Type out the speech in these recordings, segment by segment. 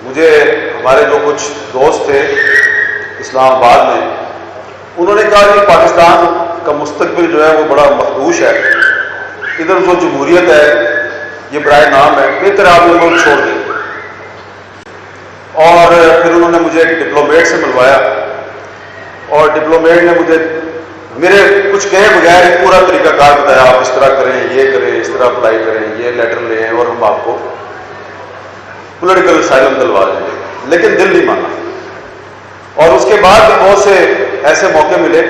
مجھے ہمارے جو کچھ دوست تھے اسلام آباد میں، انہوں نے کہا کہ پاکستان کا مستقبل جو ہے وہ بڑا مخدوش ہے، ادھر جو جمہوریت ہے یہ برائے نام ہے، بہتر آپ یہ ملک چھوڑ دیں۔ اور پھر انہوں نے مجھے ایک ڈپلومیٹ سے ملوایا، اور ڈپلومیٹ نے مجھے میرے کچھ کہے بغیر ایک پورا طریقہ کار بتایا، آپ اس طرح کریں، یہ کریں، اس طرح اپلائی کریں، یہ لیٹر لیں اور ہم آپ کو پولیٹیکل اسائلم دلوا دیں گے، لیکن دل نہیں مانا۔ اور اس کے بعد بھی بہت سے ایسے موقع ملے،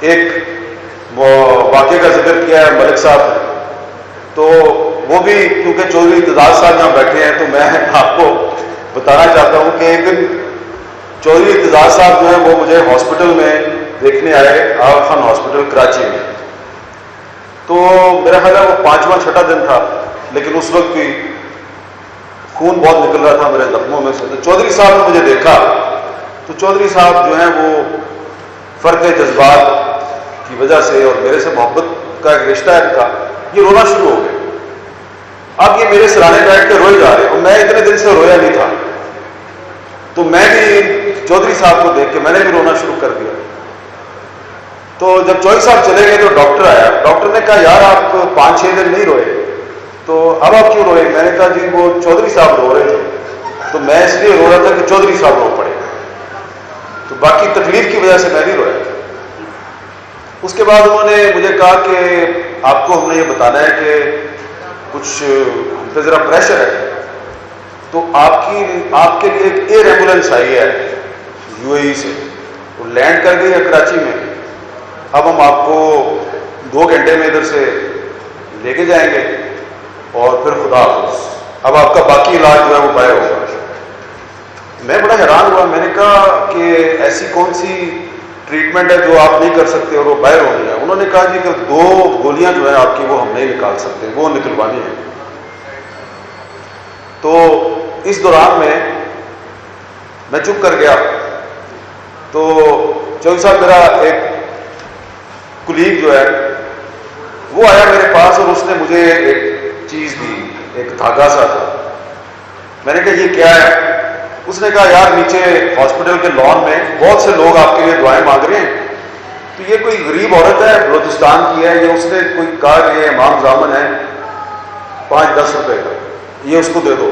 ایک واقعے کا ذکر کیا ہے ملک صاحب نے، تو وہ بھی کیونکہ چودھری اعتزاز صاحب یہاں بیٹھے ہیں تو میں آپ کو بتانا چاہتا ہوں کہ ایک دن چودھری اعتزاز صاحب جو ہیں وہ مجھے ہاسپٹل میں دیکھنے آئے، آغا خان ہاسپٹل کراچی میں۔ تو میرا خیال ہے وہ 5واں 6واں دن تھا، لیکن اس وقت بھی خون بہت نکل رہا تھا میرے زخموں میں سے۔ تو چودھری صاحب نے مجھے دیکھا تو چودھری صاحب جو ہیں وہ فرق جذبات کی وجہ سے اور میرے سے محبت کا ایک رشتہ ہے ان کا، یہ رونا شروع ہو گئے۔ اب یہ میرے سرانے بیٹھ کے روئے جا رہے اور میں اتنے دن سے رویا نہیں تھا، تو میں بھی چودھری صاحب کو دیکھ کے میں نے بھی رونا شروع کر دیا۔ تو جب چودھری صاحب چلے گئے تو ڈاکٹر آیا، ڈاکٹر نے کہا یار آپ 5-6 دن نہیں روئے، تو اب آپ کیوں روئے؟ میں نے کہا جی وہ چودھری صاحب رو رہے تھے تو میں اس لیے رو رہا تھا کہ چودھری صاحب رو پڑے، تو باقی تکلیف کی وجہ سے میں نہیں رویا۔ اس کے بعد انہوں نے مجھے کہا کہ آپ کو ہم نے یہ بتانا ہے کہ کچھ ہم پہ ذرا پریشر ہے، تو آپ کے لیے ایک ایئر ایمبولینس آئی ہے UAE سے، وہ لینڈ کر گئی ہے کراچی میں، اب ہم آپ کو 2 گھنٹے میں ادھر سے لے کے جائیں گے اور پھر خدا حافظ، اب آپ کا باقی علاج جو ہے وہ باہر ہوگا۔ میں بڑا حیران ہوا، میں نے کہا کہ ایسی کون سی ٹریٹمنٹ ہے جو آپ نہیں کر سکتے اور وہ باہر ہونی ہے؟ انہوں نے کہا جی کہ 2 گولیاں جو ہیں آپ کی وہ ہم نہیں نکال سکتے، وہ نکلوانی ہے۔ تو اس دوران میں چپ کر گیا، تو چودھری صاحب میرا ایک کلیگ جو ہے وہ آیا میرے پاس اور اس نے مجھے ایک چیز دی، ایک دھاگا سا تھا۔ میں نے کہا یہ کیا ہے؟ اس نے کہا یار نیچے ہاسپٹل کے لان میں بہت سے لوگ آپ کے لیے دعائیں مانگ رہے ہیں، تو یہ کوئی غریب عورت ہے بلوچستان کی ہے، یہ اس نے کوئی کہا کہ یہ امام زامن ہے 5-10 روپے کا، یہ اس کو دے دو۔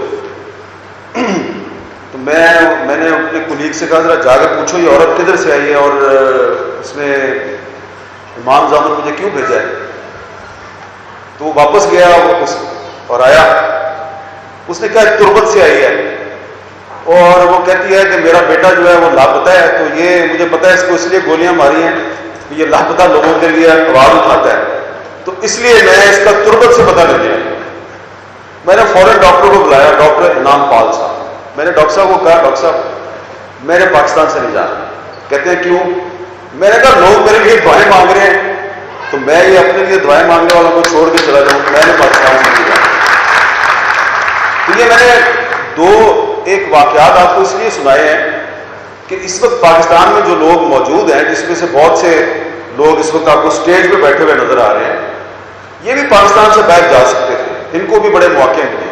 تو میں نے اپنے کلیگ سے کہا ذرا جا کے پوچھو یہ عورت کدھر سے آئی ہے اور اس نے امام زامن مجھے کیوں بھیجا ہے؟ تو وہ واپس گیا اور آیا، اس نے کہا تربت سے آئی ہے اور وہ کہتی ہے کہ میرا بیٹا جو ہے وہ لاپتہ ہے، تو یہ مجھے پتا ہے اس کو اس لیے گولیاں ماری ہیں کہ یہ لاپتہ لوگوں کے لیے آواز اٹھاتا ہے، تو اس لیے میں اس کا تربت سے پتہ نہیں ہے۔ میں نے فوراً ڈاکٹر کو بلایا، ڈاکٹر انعام پال صاحب۔ میں نے ڈاکٹر صاحب کو کہا ڈاکٹر صاحب میں نے پاکستان سے نہیں جانا۔ کہتے ہیں کیوں؟ میں نے کہا لوگ میرے لیے دعائیں مانگ رہے ہیں تو میں یہ اپنے لیے دعائیں مانگنے والوں کو چھوڑ کے چلا جاؤں، میں نے پاکستان سے نہیں جانا۔ تو یہ میں نے ایک واقعات آپ کو اس لیے سنائے ہیں کہ اس وقت پاکستان میں جو لوگ موجود ہیں، جس میں سے بہت سے لوگ اس وقت آپ کو سٹیج پہ بیٹھے ہوئے نظر آ رہے ہیں، یہ بھی پاکستان سے باہر جا سکتے تھے، ان کو بھی بڑے موقع ملے،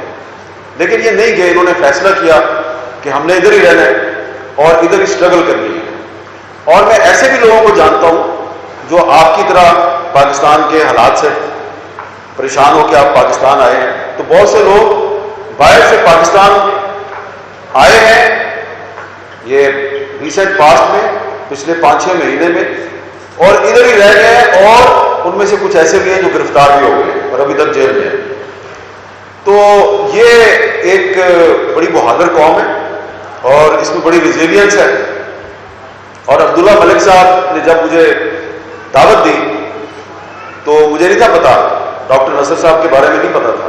لیکن یہ نہیں گئے۔ انہوں نے فیصلہ کیا کہ ہم نے ادھر ہی رہنا ہے اور ادھر ہی اسٹرگل کرنی ہے۔ اور میں ایسے بھی لوگوں کو جانتا ہوں جو آپ کی طرح پاکستان کے حالات سے پریشان ہو کے آپ پاکستان آئے ہیں، تو بہت سے لوگ باہر سے پاکستان آئے ہیں یہ ریسنٹ پاسٹ میں، پچھلے 5-6 مہینے میں، اور ادھر ہی رہ گئے ہیں، اور ان میں سے کچھ ایسے بھی ہیں جو گرفتار بھی ہو گئے اور ابھی تک جیل میں ہیں۔ تو یہ ایک بڑی بہادر قوم ہے اور اس میں بڑی ریزیلینس ہے۔ اور عبداللہ ملک صاحب نے جب مجھے دعوت دی تو مجھے نہیں تھا پتا، ڈاکٹر نصر صاحب کے بارے میں نہیں پتا تھا،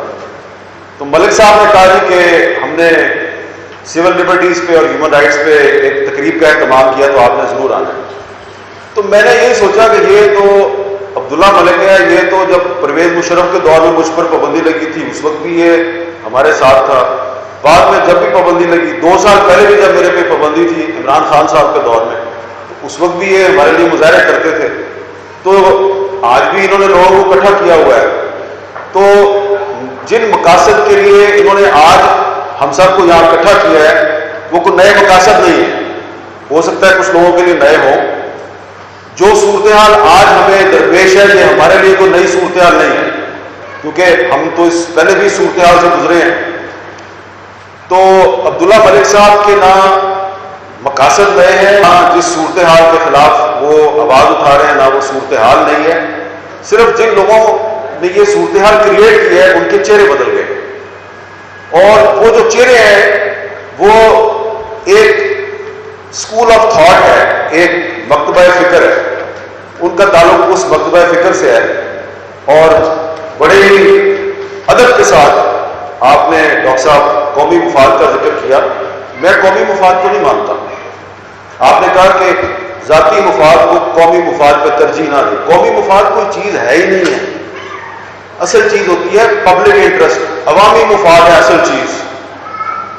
تو ملک صاحب نے کہا جی کہ ہم نے سول لبرٹیز پہ اور ہیومن رائٹس پہ ایک تقریب کا اہتمام کیا تو آپ نے ضرور آنا ہے۔ تو میں نے یہی سوچا کہ یہ تو عبداللہ ملک ہے، یہ تو جب پرویز مشرف کے دور میں مجھ پر پابندی لگی تھی اس وقت بھی یہ ہمارے ساتھ تھا، بعد میں جب بھی پابندی لگی، 2 سال پہلے بھی جب میرے پہ پابندی تھی عمران خان صاحب کے دور میں، تو اس وقت بھی یہ ہمارے لیے مظاہرے کرتے تھے، تو آج بھی انہوں نے لوگوں کو اکٹھا کیا ہوا ہے۔ تو جن مقاصد کے لیے انہوں نے آج ہم سب کو یہاں اکٹھا کیا ہے وہ کوئی نئے مقاصد نہیں ہے. ہو سکتا ہے کچھ لوگوں کے لیے نئے ہوں. جو صورتحال آج ہمیں درپیش ہے یہ ہمارے لیے کوئی نئی صورتحال نہیں ہے, کیونکہ ہم تو اس پہلے بھی صورتحال سے گزرے ہیں. تو عبداللہ ملک صاحب کے نہ مقاصد نئے ہیں, نہ جس صورتحال کے خلاف وہ آواز اٹھا رہے ہیں نہ وہ صورتحال نہیں ہے. صرف جن لوگوں نے یہ صورتحال کریٹ کی ہے ان کے چہرے بدل گئے, اور وہ جو چہرے ہیں وہ ایک اسکول آف تھاٹ ہے, ایک مکتبہ فکر ہے. ان کا تعلق اس مکتبہ فکر سے ہے, اور بڑے ہی ادب کے ساتھ آپ نے ڈاکٹر صاحب قومی مفاد کا ذکر کیا. میں قومی مفاد کو نہیں مانتا. آپ نے کہا کہ ذاتی مفاد کو قومی مفاد پہ ترجیح نہ دے. قومی مفاد کوئی چیز ہے ہی نہیں ہے. اصل چیز ہوتی ہے پبلک انٹرسٹ, عوامی مفاد ہے اصل چیز.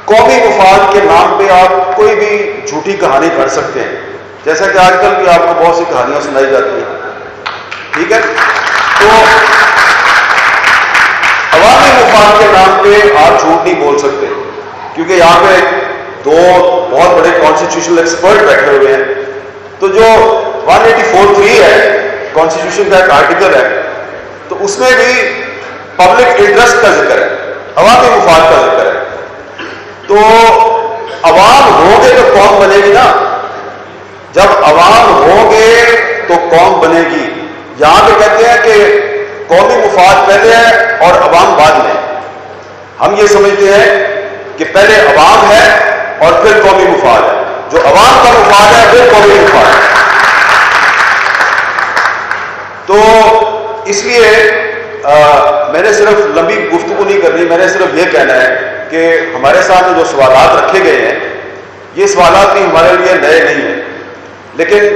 قومی مفاد کے نام پہ آپ کوئی بھی جھوٹی کہانی کر سکتے ہیں, جیسا کہ آج کل بھی آپ کو بہت سی کہانیاں سنائی جاتی ہیں. ٹھیک ہے, تو عوامی مفاد کے نام پہ آپ جھوٹ نہیں بول سکتے, کیونکہ یہاں پہ دو بہت بڑے کانسٹیٹیوشنل ایکسپرٹ بیٹھے ہوئے ہیں. تو جو 184(3) ہے کانسٹیٹیوشن کا ایک آرٹیکل ہے, تو اس میں بھی پبلک انٹرسٹ کا ذکر ہے, عوامی مفاد کا ذکر ہے. تو عوام ہوں گے تو قوم بنے گی نا. جب عوام ہوں گے تو قوم بنے گی. یہاں پہ کہتے ہیں کہ قومی مفاد پہلے ہے اور عوام بعد میں. ہم یہ سمجھتے ہیں کہ پہلے عوام ہے اور پھر قومی مفاد ہے. جو عوام کا مفاد ہے پھر قومی مفاد ہے. تو اس لیے میں نے صرف لمبی گفتگو نہیں کرنی, میں نے صرف یہ کہنا ہے کہ ہمارے سامنے جو سوالات رکھے گئے ہیں یہ سوالات بھی ہمارے لیے نئے نہیں ہیں, لیکن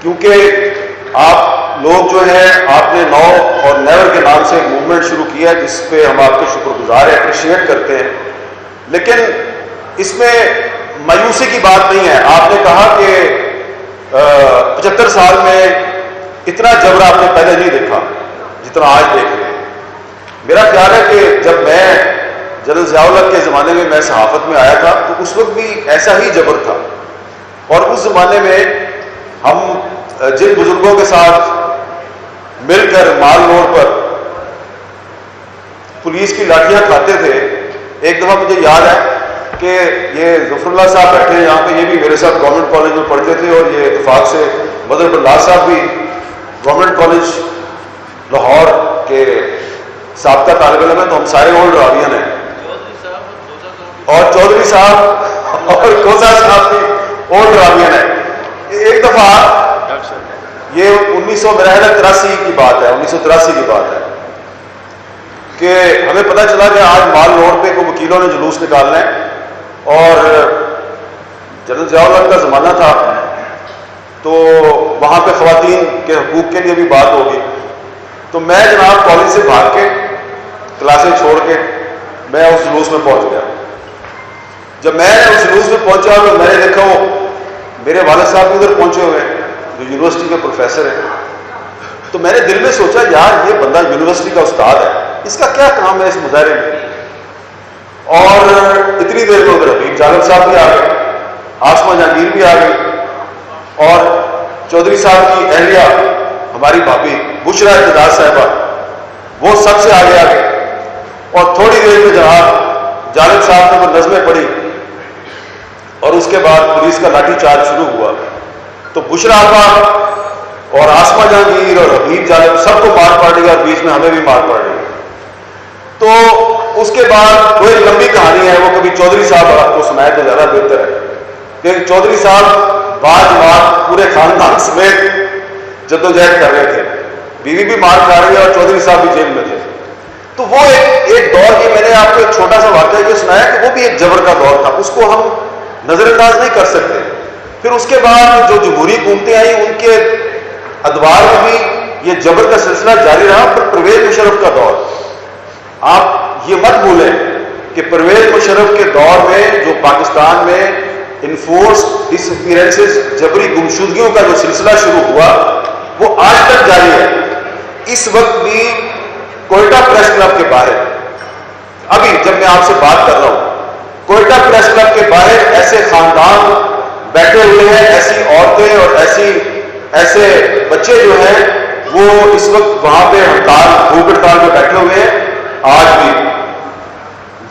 کیونکہ آپ لوگ جو ہیں آپ نے نو اور نیور کے نام سے ایک موومنٹ شروع کیا ہے جس پہ ہم آپ کے شکر گزار ہیں, اپریشیٹ کرتے ہیں, لیکن اس میں مایوسی کی بات نہیں ہے. آپ نے کہا کہ 75 سال میں اتنا جبر آپ نے پہلے نہیں دیکھا جتنا آج دیکھ رہے ہیں. میرا خیال ہے کہ جب میں جنرل ضیاء الحق کے زمانے میں صحافت میں آیا تھا تو اس وقت بھی ایسا ہی جبر تھا, اور اس زمانے میں ہم جن بزرگوں کے ساتھ مل کر مال روڈ پر پولیس کی لاٹھیاں کھاتے تھے, ایک دفعہ مجھے یاد ہے کہ یہ ظفر اللہ صاحب بیٹھے ہیں یہاں پہ, یہ بھی میرے ساتھ گورنمنٹ کالج میں پڑھتے تھے, اور یہ اتفاق سے مدر اللہ صاحب بھی گورنمنٹ کالج لاہور کے سابقہ طالب علم ہیں, تو ہم سارے اولڈ راویان ہیں, اور چودھری صاحب اور کوزا صاحب بھی اولڈ راویان ہیں. ایک دفعہ یہ 1983 کی بات ہے, 1983 کی بات ہے کہ ہمیں پتہ چلا کہ آج مال روڈ پہ کوئی وکیلوں نے جلوس نکالنا ہے, اور جنرل ضیاء الحق کا زمانہ تھا, تو وہاں پہ خواتین کے حقوق کے لیے بھی بات ہوگی. تو میں جناب کالج سے بھاگ کے کلاسیں چھوڑ کے میں اس جلوس میں پہنچ گیا. جب میں اس جلوس میں پہنچا تو میں نے دیکھا وہ میرے والد صاحب ادھر پہنچے ہوئے ہیں جو یونیورسٹی کے پروفیسر ہیں. تو میں نے دل میں سوچا یار یہ بندہ یونیورسٹی کا استاد ہے, اس کا کیا کام ہے اس مظاہرے میں. اور اتنی دیر میں ادھر حبیب جالب صاحب بھی آ گئے, آسمہ جہانگیر بھی آ گئی, اور چودھری صاحب کی اہلیہ ہماری بھابھی بشرا ابتدار صاحبہ وہ سب سے آگے آ گئے. اور تھوڑی دیر میں جناب جالب صاحب نے وہ نظمیں پڑھی, اور اس کے بعد پولیس کا لاٹھی چارج شروع ہوا. تو بشرا آپا اور آسمہ جہانگیر اور حبیب جالب سب کو مار پڑ رہی, اور بیچ میں ہمیں بھی مار پڑ رہی. تو اس کے بعد وہ ایک لمبی کہانی ہے, وہ کبھی چودھری صاحب آپ کو سنائے تو زیادہ بہتر ہے, کہ چودھری صاحب بعد پورے خاندان سمیت جدوجہد کر رہے تھے, بیوی بھی مار کھا رہی ہے اور چودھری صاحب بھی جیل میں تھے. تو وہ ایک دور کی میں نے آپ کو ایک چھوٹا سا واقعہ یہ سنایا کہ وہ بھی ایک جبر کا دور تھا, اس کو ہم نظر انداز نہیں کر سکتے. پھر اس کے بعد جو جمہوری حکومتیں آئیں ان کے ادوار میں بھی یہ جبر کا سلسلہ جاری رہا. پھر پرویز مشرف کا دور, آپ یہ مت بھولیں کہ پرویز مشرف کے دور میں جو پاکستان میں انفورس ڈس اپیرنسز جبری گمشدگیوں کا جو سلسلہ شروع ہوا وہ آج تک جاری ہے. اس وقت بھی کوئٹہ پریس کلب کے باہر ابھی جب میں آپ سے بات کر رہا ہوں ایسے خاندان بیٹھے ہوئے ہیں، ایسی عورتیں اور ایسے بچے جو ہیں وہ اس وقت وہاں پہ بھوک ہڑتال میں بیٹھے ہوئے ہیں آج بھی،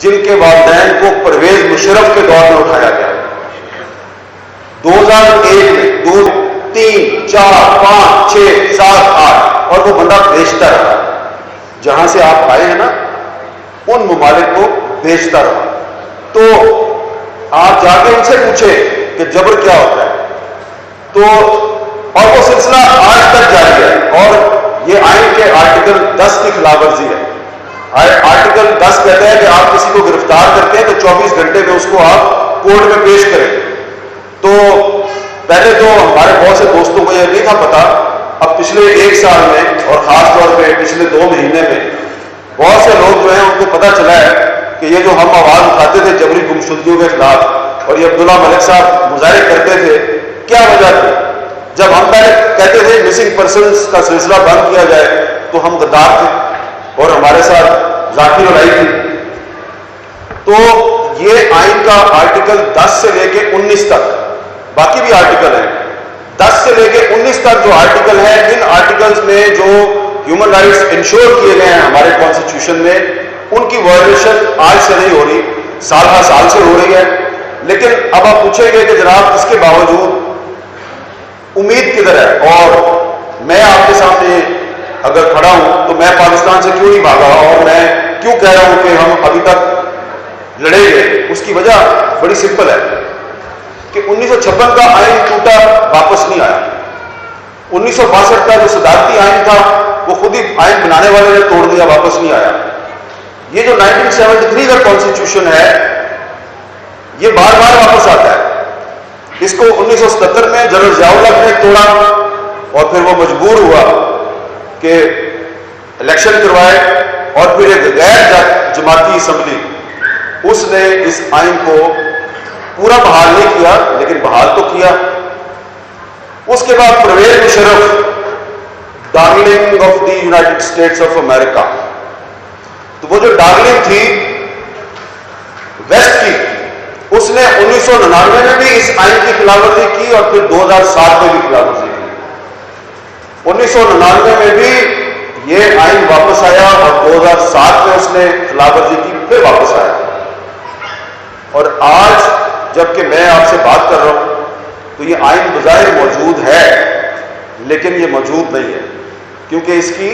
جن کے والدین کو پرویز مشرف کے دور میں اٹھایا گیا 2001 میں 2 3 4 5 6 7 8 اور وہ بندہ بیچتا رہا، جہاں سے آپ آئے ہیں نا ان ممالک کو بیچتا رہا۔ تو آپ جا کے ان سے پوچھیں کہ جبر کیا ہوتا ہے، تو اور وہ سلسلہ آج تک جاری ہے، اور یہ آئین کے آرٹیکل 10 کی خلاف ورزی ہے۔ آرٹیکل 10 کہتا ہے کہ آپ کسی کو گرفتار کرتے ہیں تو 24 گھنٹے میں اس کو آپ کورٹ میں پیش کریں۔ تو پہلے تو ہمارے بہت سے دوستوں کو یہ نہیں تھا پتا، اب پچھلے 1 سال میں اور خاص طور پہ پچھلے 2 مہینے میں بہت سے لوگ جو ہیں ان کو پتا چلا ہے کہ یہ جو ہم آواز اٹھاتے تھے جبری گمشدگیوں کے خلاف اور یہ عبداللہ ملک صاحب مظاہرے کرتے تھے، کیا وجہ تھی؟ جب ہم پہلے کہتے تھے مسنگ پرسنز کا سلسلہ بند کیا جائے تو ہم غدار تھے اور ہمارے ساتھ ذاتی لڑائی تھی۔ تو یہ آئین کا آرٹیکل 10 سے لے کے 19 تک، باقی بھی آرٹیکل ہیں، 10 سے لے کے 19 تک جو آرٹیکل ہیں، ان آرٹیکلز میں جو ہیومن رائٹس انشور کیے گئے ہیں ہمارے کانسٹیٹیوشن میں، ان کی وائلیشن آج سے نہیں ہو رہی، سال ہر سال سے ہو رہی ہے۔ لیکن اب آپ پوچھیں گے کہ جناب اس کے باوجود امید کدھر ہے؟ اور میں آپ کے سامنے اگر کھڑا ہوں تو میں پاکستان سے کیوں نہیں بھاگا اور میں کیوں کہہ رہا ہوں کہ ہم ابھی تک لڑے گئے؟ اس کی وجہ بڑی سمپل ہے کہ 1956 کا آئین ٹوٹا، واپس نہیں آیا۔ 1962 کا جو صدارتی آئین تھا وہ خود ہی آئین بنانے والے نے توڑ دیا، واپس نہیں آیا۔ یہ جو 1973 کا کانسٹیٹیوشن ہے یہ بار بار واپس آتا ہے۔ اس کو 1977 میں جنرل ضیاء الحق نے توڑا اور پھر وہ مجبور ہوا کہ الیکشن کروائے، اور پھر ایک غیر جماعتی اسمبلی اس نے اس آئین کو پورا بحال نہیں کیا لیکن بحال تو کیا۔ اس کے بعد Pervez Musharraf, darling of the United States of America, تو وہ جو ڈارلنگ تھی ویسٹ کی، اس نے 1999 میں بھی اس آئین کی خلاف ورزی کی اور پھر 2007 میں بھی خلاف ورزی کی۔ 1999 میں بھی یہ آئین واپس آیا اور 2007 میں اس نے خلاف ورزی کی، پھر واپس آیا۔ اور آج جبکہ میں آپ سے بات کر رہا ہوں تو یہ آئین بظاہر موجود ہے لیکن یہ موجود نہیں ہے کیونکہ اس کی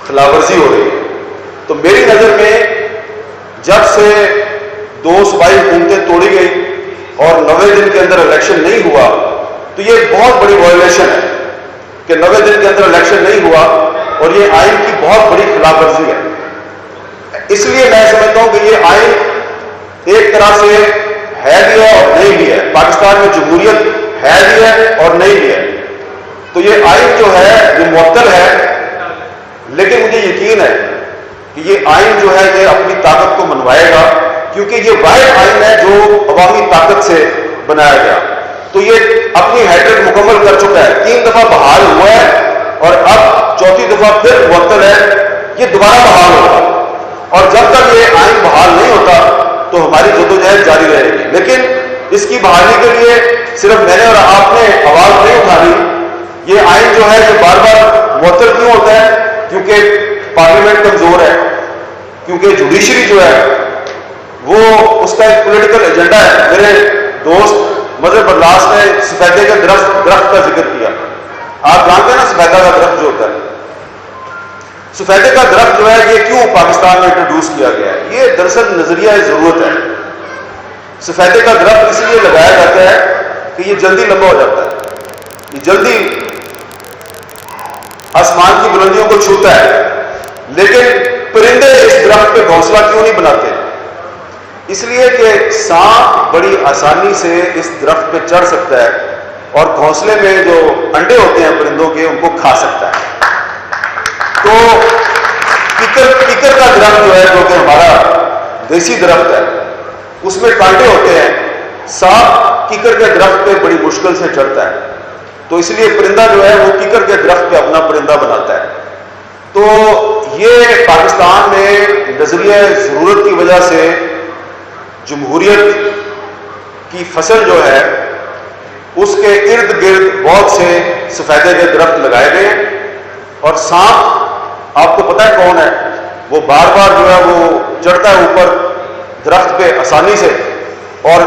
خلاف ورزی ہو رہی ہے۔ تو میری نظر میں جب سے 2 صوبائی حکومتیں توڑی گئی اور 90 دن کے اندر الیکشن نہیں ہوا تو یہ ایک بہت بڑی وائلیشن ہے کہ 90 دن کے اندر الیکشن نہیں ہوا اور یہ آئین کی بہت بڑی خلاف ورزی ہے۔ اس لیے میں سمجھتا ہوں کہ یہ آئین ایک طرح سے ہے بھی ہے اور نہیں بھی ہے، پاکستان میں جمہوریت ہے بھی ہے اور نہیں بھی ہے۔ تو یہ آئین جو ہے یہ معطل ہے، لیکن مجھے یقین ہے کہ یہ آئین جو ہے یہ اپنی طاقت کو منوائے گا کیونکہ یہ واحد آئین ہے جو عوامی طاقت سے بنایا گیا۔ تو یہ اپنی حیثیت مکمل کر چکا ہے، 3 دفعہ بحال ہوا ہے اور اب 4تھی دفعہ پھر معطل ہے، یہ دوبارہ بحال ہوگا۔ اور جب تک یہ آئین بحال نہیں ہوتا تو ہماری جدوجہد جاری رہے گی، لیکن اس کی بحالی کے لیے صرف میں نے اور آپ نے آواز نہیں اٹھانی۔ یہ آئین جو ہے یہ بار بار معطل کیوں ہوتا ہے؟ کیونکہ پارلیمنٹ کمزور ہے، کیونکہ جوڈیشری جو ہے وہ اس کا ایک پولیٹیکل ایجنڈا ہے۔ میرے دوست مظہر برلاس نے سفیدے کے درخت کا ذکر کیا، آپ جانتے ہیں نا سفیدہ کا درخت جو ہوتا ہے، سفیدے کا درخت جو ہے یہ کیوں پاکستان میں انٹروڈیوس کیا گیا ہے؟ یہ دراصل نظریہ ضرورت ہے۔ سفیدے کا درخت اس لیے لگایا جاتا ہے کہ یہ جلدی لمبا ہو جاتا ہے، یہ جلدی آسمان کی بلندیوں کو چھوتا ہے، لیکن پرندے اس درخت پہ گھونسلہ کیوں نہیں بناتے؟ اس لیے کہ سانپ بڑی آسانی سے اس درخت پہ چڑھ سکتا ہے اور گھونسلے میں جو انڈے ہوتے ہیں پرندوں کے ان کو کھا سکتا ہے۔ تو کیکر کا درخت جو ہے جو کہ ہمارا دیسی درخت ہے اس میں کانٹے ہوتے ہیں، سانپ کیکر کے درخت پہ بڑی مشکل سے چڑھتا ہے، تو اس لیے پرندہ جو ہے وہ کیکر کے درخت پہ اپنا پرندہ بناتا ہے۔ تو یہ پاکستان میں نظریہ ضرورت کی وجہ سے جمہوریت کی فصل جو ہے اس کے ارد گرد بہت سے سفیدے کے درخت لگائے گئے ہیں، اور سانپ آپ کو پتہ ہے کون ہے، وہ بار بار جو ہے وہ چڑھتا ہے اوپر درخت پہ آسانی سے اور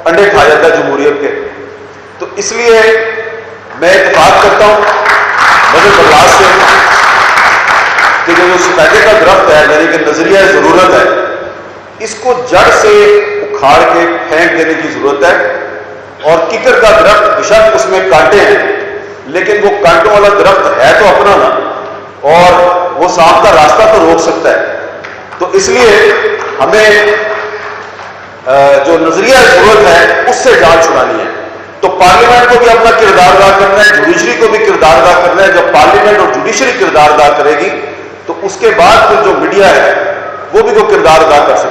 انڈے کھا جاتا ہے جمہوریت کے. تو اس لیے میں اتفاق کرتا ہوں مدد برداشت سے کہ جو سفیدے کا درخت ہے، یعنی کہ نظریہ ضرورت ہے، اس کو جڑ سے اکھاڑ کے پھینک دینے کی ضرورت ہے. اور ککر کا درخت بشک اس میں کانٹے ہیں، لیکن وہ کانٹوں والا درخت ہے تو اپنا نا، اور وہ سانپ کا راستہ تو روک سکتا ہے. تو اس لیے ہمیں جو نظریہ ضرورت ہے اس سے جان چھڑانی ہے. تو پارلیمنٹ کو بھی اپنا کردار ادا کرنا ہے، جوڈیشری کو بھی کردار ادا کرنا ہے. جب پارلیمنٹ اور جوڈیشری کردار ادا کرے گی تو اس کے بعد پھر جو میڈیا ہے وہ بھی تو کردار ادا کر سکے.